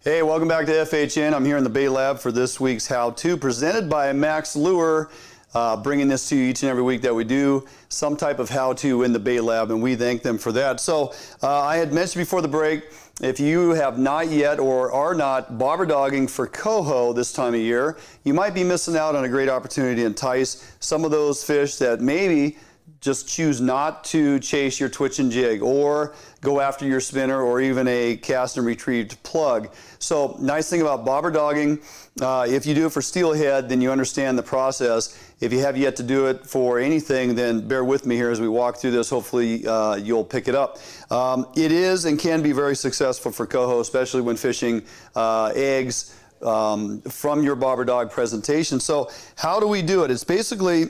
Hey, welcome back to FHN. I'm here in the Bait Lab for this week's how-to presented by Max Lure, bringing this to you each and every week that we do some type of how-to in the Bait Lab, and we thank them for that. So I had mentioned before the break, if you have not yet or are not bobber dogging for coho this time of year, you might be missing out on a great opportunity to entice some of those fish that maybe just choose not to chase your twitch and jig or go after your spinner or even a cast and retrieved plug. So nice thing about bobber dogging, if you do it for steelhead, then you understand the process. If you have yet to do it for anything, then bear with me here as we walk through this. Hopefully you'll pick it up. It is and can be very successful for coho, especially when fishing eggs from your bobber dog presentation. So how do we do it? It's basically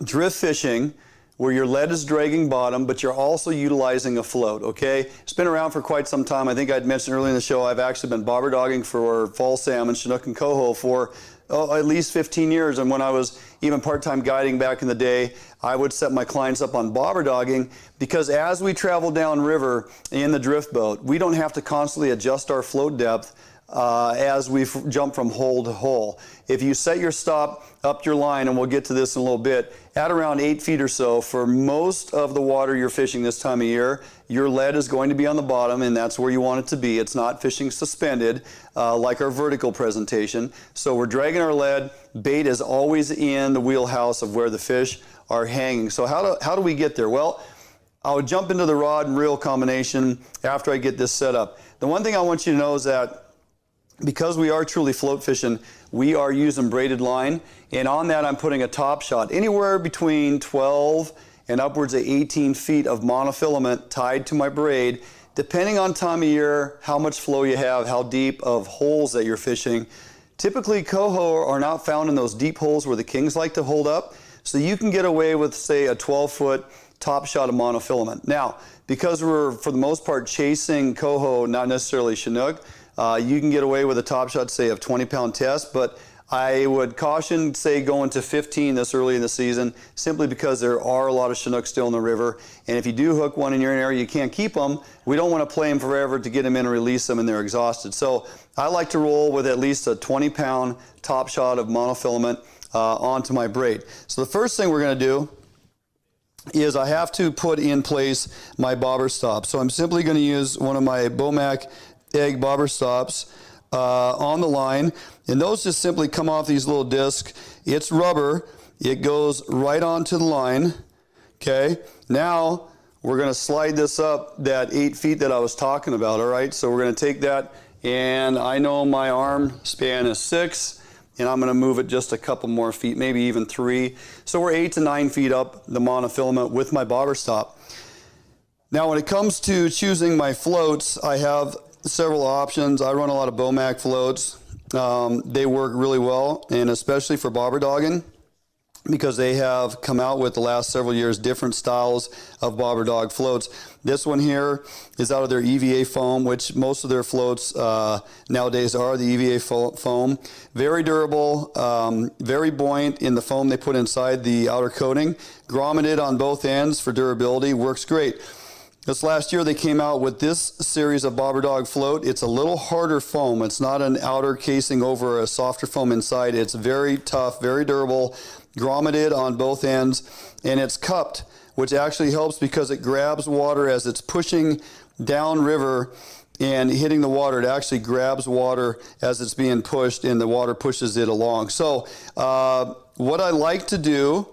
drift fishing where your lead is dragging bottom, but you're also utilizing a float, okay? It's been around for quite some time. I think I'd mentioned earlier in the show, I've actually been bobber dogging for fall salmon, Chinook, and coho for at least 15 years. And when I was even part-time guiding back in the day, I would set my clients up on bobber dogging because as we travel downriver in the drift boat, we don't have to constantly adjust our float depth as we jump from hole to hole. If you set your stop up your line, and we'll get to this in a little bit, at around 8 feet or so, for most of the water you're fishing this time of year, your lead is going to be on the bottom, and that's where you want it to be. It's not fishing suspended like our vertical presentation. So we're dragging our lead. Bait is always in the wheelhouse of where the fish are hanging. So how do we get there? Well, I would jump into the rod and reel combination after I get this set up. The one thing I want you to know is that because we are truly float fishing, we are using braided line, and on that I'm putting a top shot anywhere between 12 and upwards of 18 feet of monofilament tied to my braid, depending on time of year, how much flow you have, how deep of holes that you're fishing. Typically coho are not found in those deep holes where the kings like to hold up, so you can get away with, say, a 12-foot top shot of monofilament. Now, because we're for the most part chasing coho, not necessarily Chinook, you can get away with a top shot, say, of 20-pound test, but I would caution, say, going to 15 this early in the season, simply because there are a lot of Chinook still in the river, and if you do hook one in your area, you can't keep them. We don't want to play them forever to get them in and release them and they're exhausted. So I like to roll with at least a 20-pound top shot of monofilament onto my braid. So the first thing we're going to do is I have to put in place my bobber stop. So I'm simply going to use one of my Bomac egg bobber stops on the line, and those just simply come off these little discs. It's rubber. It goes right onto the line. Okay, now we're going to slide this up that 8 feet that I was talking about. All right, so we're going to take that, and I know my arm span is 6, and I'm going to move it just a couple more feet, maybe even 3. So we're 8 to 9 feet up the monofilament with my bobber stop. Now when it comes to choosing my floats, I have several options. I run a lot of Bomac floats. They work really well, and especially for bobber dogging, because they have come out with the last several years different styles of bobber dog floats. This one here is out of their EVA foam, which most of their floats nowadays are the EVA foam. Very durable, very buoyant in the foam they put inside the outer coating. Grommeted on both ends for durability, works great. This last year they came out with this series of bobber dog float. It's a little harder foam. It's not an outer casing over a softer foam inside. It's very tough, very durable, grommeted on both ends, and it's cupped, which actually helps because it grabs water as it's pushing downriver and hitting the water. It actually grabs water as it's being pushed, and the water pushes it along. So what I like to do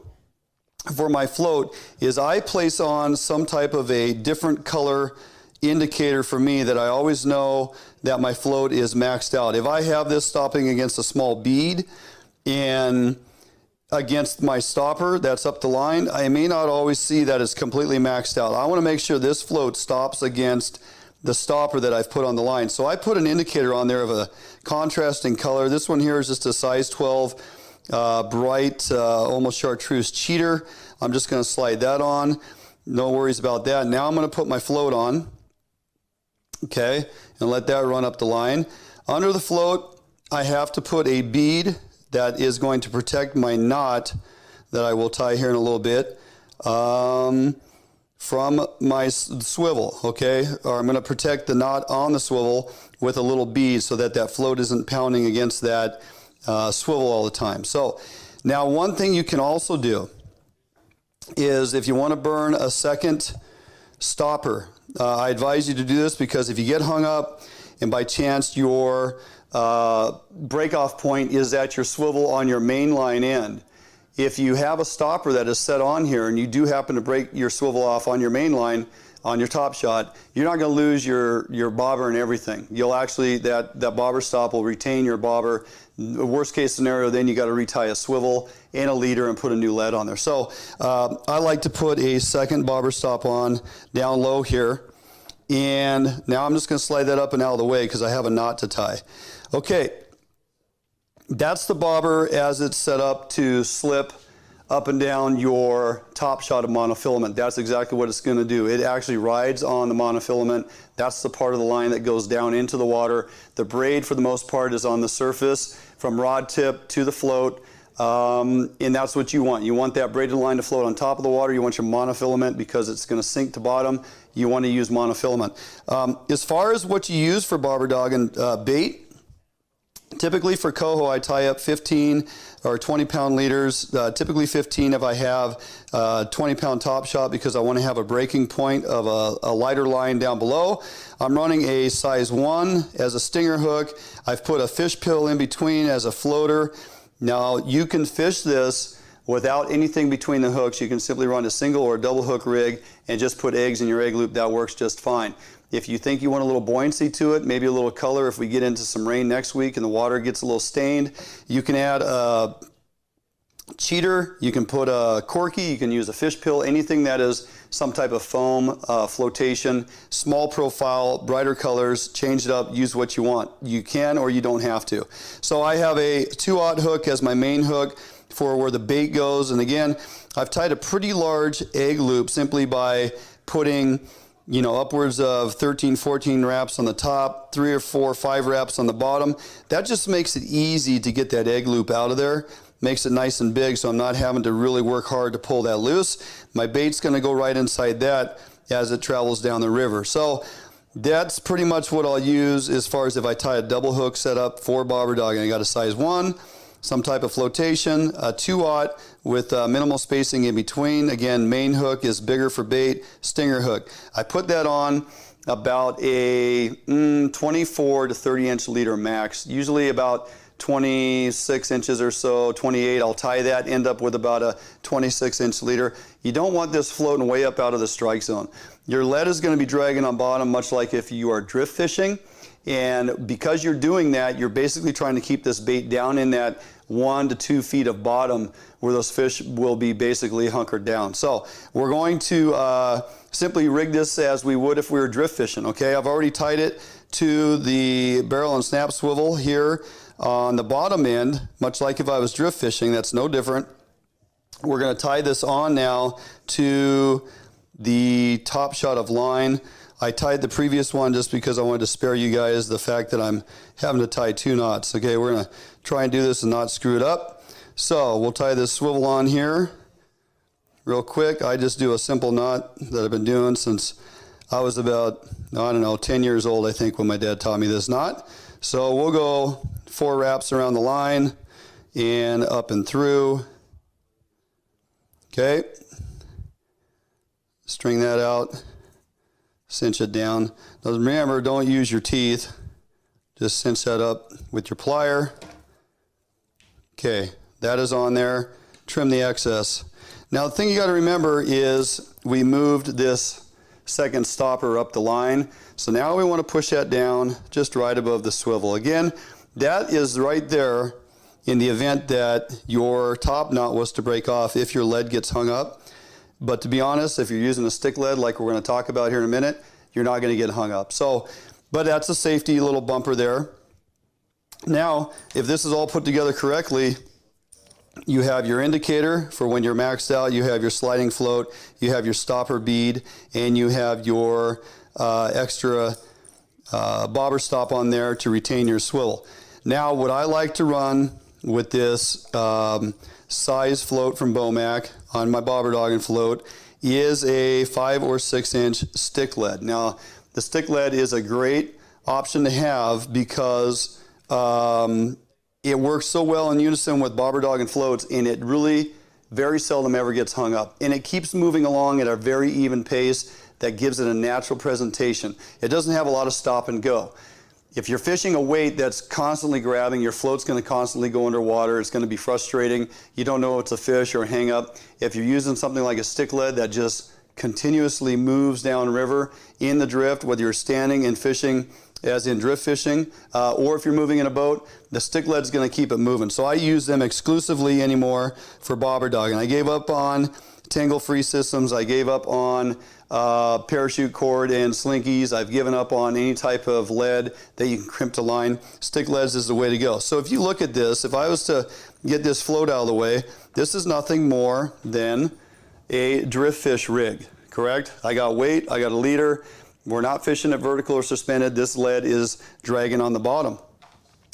for my float is I place on some type of a different color indicator for me that I always know that my float is maxed out. If I have this stopping against a small bead and against my stopper that's up the line, I may not always see that it's completely maxed out. I want to make sure this float stops against the stopper that I've put on the line. So I put an indicator on there of a contrasting color. This one here is just a size 12 bright, almost chartreuse cheater. I'm just going to slide that on. No worries about that. Now I'm going to put my float on, okay, and let that run up the line. Under the float, I have to put a bead that is going to protect my knot that I will tie here in a little bit. from my swivel, okay? Or I'm going to protect the knot on the swivel with a little bead so that that float isn't pounding against that swivel all the time. So now one thing you can also do is if you want to burn a second stopper, I advise you to do this because if you get hung up and by chance your break-off point is at your swivel on your main line end, if you have a stopper that is set on here and you do happen to break your swivel off on your main line, on your top shot, you're not going to lose your bobber and everything. You'll actually, that bobber stop will retain your bobber. The worst case scenario, then you got to retie a swivel and a leader and put a new lead on there. So I like to put a second bobber stop on down low here. And now I'm just going to slide that up and out of the way because I have a knot to tie. Okay. That's the bobber as it's set up to slip up and down your top shot of monofilament. That's exactly what it's going to do. It actually rides on the monofilament. That's the part of the line that goes down into the water. The braid, for the most part, is on the surface from rod tip to the float, and that's what you want. You want that braided line to float on top of the water. You want your monofilament because it's going to sink to bottom. You want to use monofilament. As far as what you use for Bobber Doggin bait, typically for coho, I tie up 15 or 20-pound leaders, typically 15 if I have 20-pound top shot because I want to have a breaking point of a lighter line down below. I'm running a size 1 as a stinger hook. I've put a fish pill in between as a floater. Now you can fish this without anything between the hooks. You can simply run a single or a double hook rig and just put eggs in your egg loop. That works just fine. If you think you want a little buoyancy to it, maybe a little color, if we get into some rain next week and the water gets a little stained, you can add a cheater, you can put a corky, you can use a fish pill, anything that is some type of foam, flotation, small profile, brighter colors, change it up, use what you want. You can or you don't have to. So I have a 2/0 hook as my main hook for where the bait goes. And again, I've tied a pretty large egg loop simply by putting upwards of 13, 14 wraps on the top, 3 or 4, 5 wraps on the bottom. That just makes it easy to get that egg loop out of there. Makes it nice and big so I'm not having to really work hard to pull that loose. My bait's going to go right inside that as it travels down the river. So that's pretty much what I'll use as far as if I tie a double hook setup for Bobber Doggin. I got a size 1, some type of flotation, a 2/0 with minimal spacing in between. Again, main hook is bigger for bait, stinger hook. I put that on about a 24 to 30 inch leader max, usually about 26 inches or so, 28. I'll tie that, end up with about a 26 inch leader. You don't want this floating way up out of the strike zone. Your lead is going to be dragging on bottom, much like if you are drift fishing. And because you're doing that, you're basically trying to keep this bait down in that 1 to 2 feet of bottom where those fish will be basically hunkered down. So we're going to simply rig this as we would if we were drift fishing, okay? I've already tied it to the barrel and snap swivel here on the bottom end, much like if I was drift fishing. That's no different. We're going to tie this on now to the top shot of line. I tied the previous one just because I wanted to spare you guys the fact that I'm having to tie 2 knots. Okay, we're going to try and do this and not screw it up. So we'll tie this swivel on here real quick. I just do a simple knot that I've been doing since I was about, I don't know, 10 years old, I think, when my dad taught me this knot. So we'll go 4 wraps around the line and up and through. Okay. String that out. Cinch it down. Now remember, don't use your teeth. Just cinch that up with your plier. Okay, that is on there. Trim the excess. Now the thing you got to remember is we moved this second stopper up the line. So now we want to push that down just right above the swivel. Again, that is right there in the event that your top knot was to break off if your lead gets hung up. But to be honest, if you're using a stick lead like we're going to talk about here in a minute, you're not going to get hung up. So, but that's a safety little bumper there. Now, if this is all put together correctly, you have your indicator for when you're maxed out, you have your sliding float, you have your stopper bead, and you have your extra bobber stop on there to retain your swivel. Now, what I like to run with this size float from Bomac on my Bobber Doggin float is a 5 or 6 inch stick lead. Now, the stick lead is a great option to have because it works so well in unison with bobber doggin floats, and it really very seldom ever gets hung up. And it keeps moving along at a very even pace that gives it a natural presentation. It doesn't have a lot of stop and go. If you're fishing a weight that's constantly grabbing, your float's going to constantly go underwater. It's going to be frustrating. You don't know it's a fish or a hang up. If you're using something like a stick lead that just continuously moves downriver in the drift, whether you're standing and fishing as in drift fishing, or if you're moving in a boat, the stick lead's going to keep it moving. So I use them exclusively anymore for bobber dogging. I gave up on tangle-free systems. I gave up on parachute cord and slinkies. I've given up on any type of lead that you can crimp to line. Stick leads is the way to go. So if you look at this, if I was to get this float out of the way, this is nothing more than a drift fish rig, correct? I got weight, I got a leader. We're not fishing it vertical or suspended. This lead is dragging on the bottom.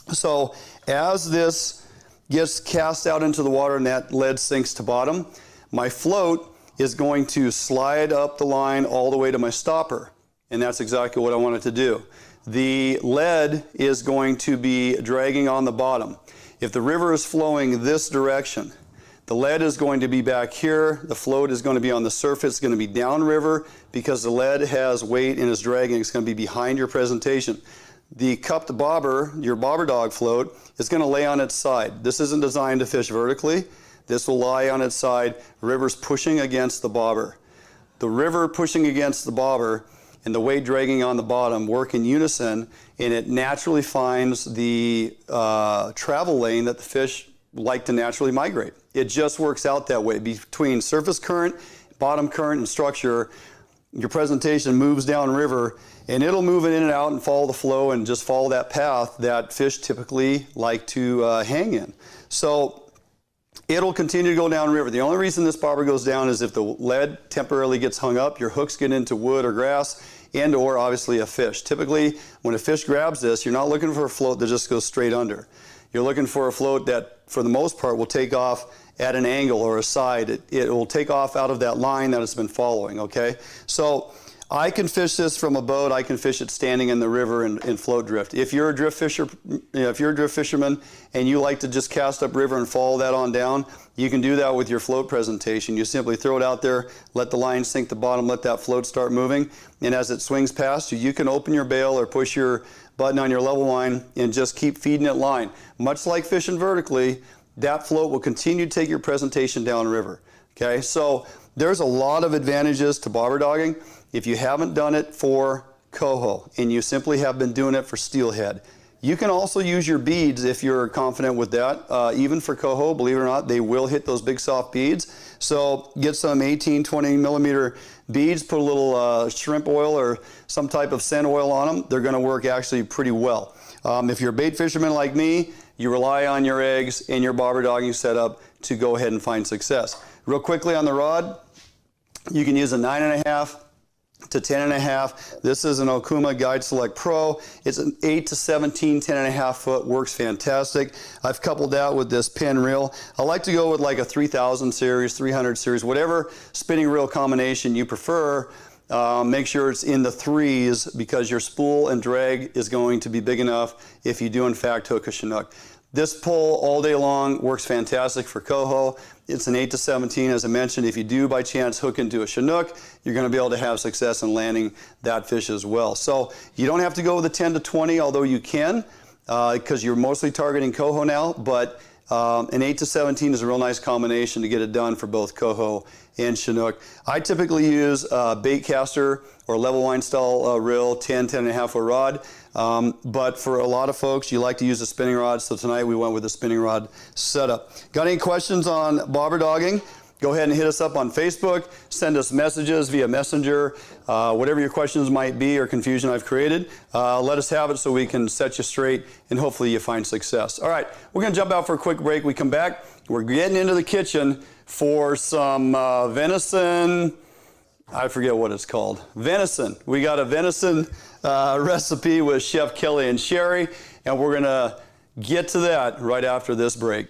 So as this gets cast out into the water and that lead sinks to bottom, my float is going to slide up the line all the way to my stopper. And that's exactly what I want it to do. The lead is going to be dragging on the bottom. If the river is flowing this direction, the lead is going to be back here. The float is going to be on the surface. It's going to be downriver because the lead has weight and is dragging. It's going to be behind your presentation. The cupped bobber, your bobber dog float, is going to lay on its side. This isn't designed to fish vertically. This will lie on its side. The river's pushing against the bobber. The river pushing against the bobber and the weight dragging on the bottom work in unison, and it naturally finds the travel lane that the fish like to naturally migrate. It just works out that way. Between surface current, bottom current, and structure, your presentation moves downriver, and it'll move it in and out and follow the flow and just follow that path that fish typically like to hang in. So it'll continue to go downriver. The only reason this bobber goes down is if the lead temporarily gets hung up, your hooks get into wood or grass, and or obviously a fish. Typically, when a fish grabs this, you're not looking for a float that just goes straight under. You're looking for a float that, for the most part, will take off at an angle or a side. It will take off out of that line that it's been following, okay? So I can fish this from a boat. I can fish it standing in the river and float drift. If you're a drift fisherman and you like to just cast upriver and follow that on down, you can do that with your float presentation. You simply throw it out there, let the line sink to bottom, let that float start moving, and as it swings past you, you can open your bail or push your button on your level line and just keep feeding it line. Much like fishing vertically, that float will continue to take your presentation downriver. Okay, so there's a lot of advantages to bobber dogging. If you haven't done it for coho and you simply have been doing it for steelhead, you can also use your beads if you're confident with that. Even for coho, believe it or not, they will hit those big soft beads. So get some 18, 20 millimeter beads, put a little shrimp oil or some type of scent oil on them. They're going to work actually pretty well. If you're a bait fisherman like me, you rely on your eggs and your bobber dogging setup to go ahead and find success. Real quickly on the rod, you can use a 9.5 to 10.5. This is an Okuma Guide Select Pro. It's an 8 to 17, 10.5 foot, works fantastic. I've coupled that with this pin reel. I like to go with like a 3000 series, 300 series, whatever spinning reel combination you prefer. Make sure it's in the 3s because your spool and drag is going to be big enough if you do in fact hook a Chinook. This pull all day long works fantastic for coho. It's an 8 to 17, as I mentioned. If you do by chance hook into a Chinook, you're going to be able to have success in landing that fish as well. So you don't have to go with a 10 to 20, although you can, because you're mostly targeting coho now, but an 8 to 17 is a real nice combination to get it done for both coho and Chinook. I typically use a bait caster or level line style reel, 10, 10.5 foot rod. But for a lot of folks, you like to use a spinning rod, so tonight we went with a spinning rod setup. Got any questions on bobber dogging? Go ahead and hit us up on Facebook, send us messages via Messenger, whatever your questions might be or confusion I've created, let us have it so we can set you straight and hopefully you find success. All right, we're gonna jump out for a quick break. We come back, we're getting into the kitchen for some venison, I forget what it's called. Venison. We got a venison recipe with Chef Kelly and Sherry, and we're gonna get to that right after this break.